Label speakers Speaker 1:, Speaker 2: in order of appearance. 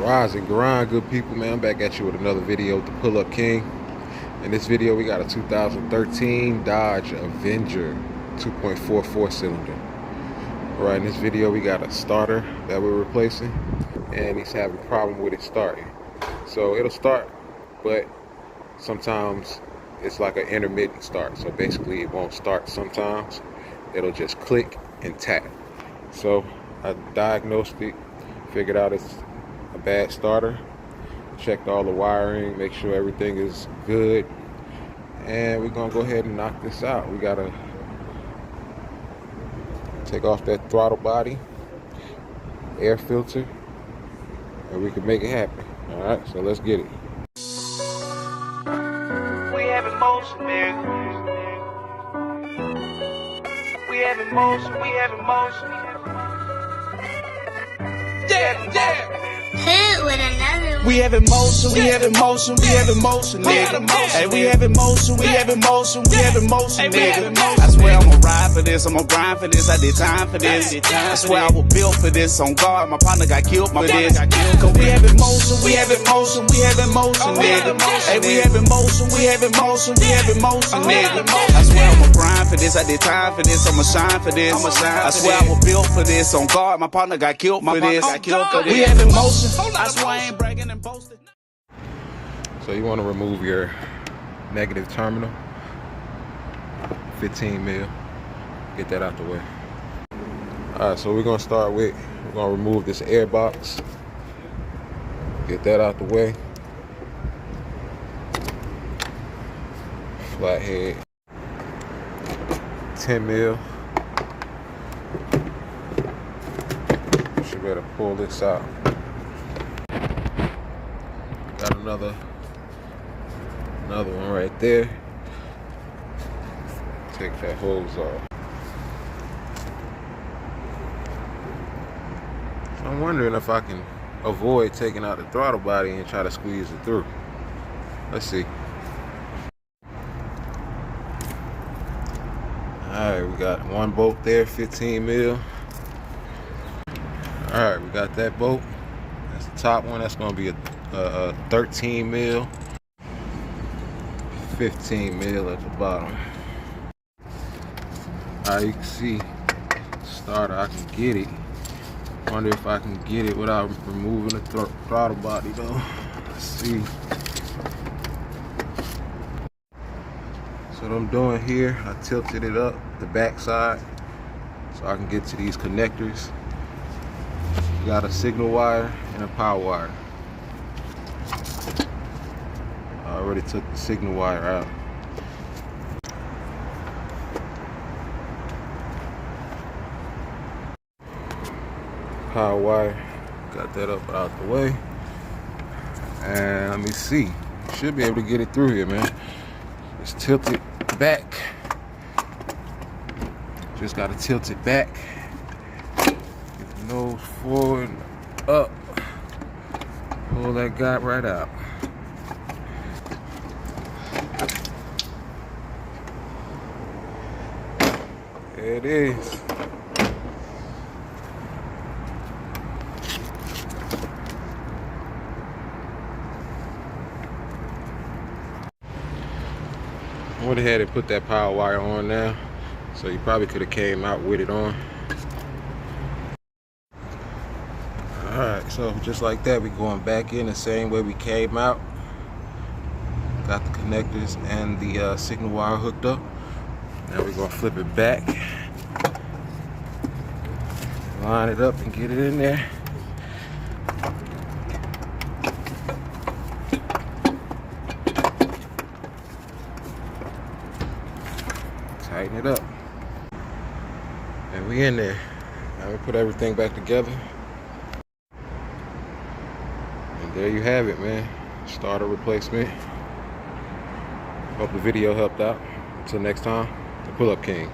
Speaker 1: Rise and grind, good people, man. I'm back at you with another video with the Pull-Up King. In this video, we got a 2013 Dodge Avenger 2.44 cylinder. All right, in this video, we got a starter that we're replacing, and he's having a problem with it starting. So it'll start, but sometimes it's like an intermittent start. So basically, it won't start sometimes. It'll just click and tap. So I diagnosed it, figured out it's a bad starter, checked all the wiring, make sure everything is good, and we're gonna go ahead and knock this out. We gotta take off that throttle body, air filter, and we can make it happen. All right, so let's get it.
Speaker 2: We have emotion, nigga. We have emotion, we have emotion. Yeah.
Speaker 3: Hit with another one.
Speaker 2: We have emotion, we have emotion, we have emotion, nigga. Hey, we have emotion, we have emotion, we have emotion, nigga. I swear I'ma ride for this, I'ma grind for this, I did time for this. I swear I was built for this, on guard, my partner got killed for this. Cause we have emotion, we have emotion, we have emotion, nigga. Hey, we have emotion, we have emotion, we have emotion, nigga. I swear I'ma grind for this, I did time for this, I'ma shine for this. I swear I was built for this, on guard, my partner got killed for this. We have emotion, I swear I ain't bragging and boasting.
Speaker 1: So you want to remove your negative terminal, 15 mil, get that out the way. All right, so we're gonna start with, we're gonna remove this air box, get that out the way. Flathead, 10 mil. Should better pull this out. Got another one right there. Take that hose off. So I'm wondering if I can avoid taking out the throttle body and try to squeeze it through. Let's see. Alright, we got one bolt there, 15 mil. Alright, we got that bolt. That's the top one. That's gonna be a 13 mil, 15 mil at the bottom. Alright, you can see starter, I can get it. Wonder if I can get it without removing the throttle body though. Let's see. So what I'm doing here, I tilted it up the back side so I can get to these connectors. You got a signal wire and a power wire. I already took the signal wire out. Power wire, got that up out the way. And let me see. Should be able to get it through here, man. Just tilt it back. Just gotta tilt it back. Get the nose forward, up. Pull that guy right out. There it is. I went ahead and put that power wire on now, so you probably could have came out with it on. Alright, so just like that, we're going back in the same way we came out. Got the connectors and the signal wire hooked up. Now we're gonna flip it back, line it up and get it in there. Tighten it up. And we in there. Now we put everything back together. And there you have it, man. Starter replacement. Hope the video helped out. Until next time, the Pull-Up King.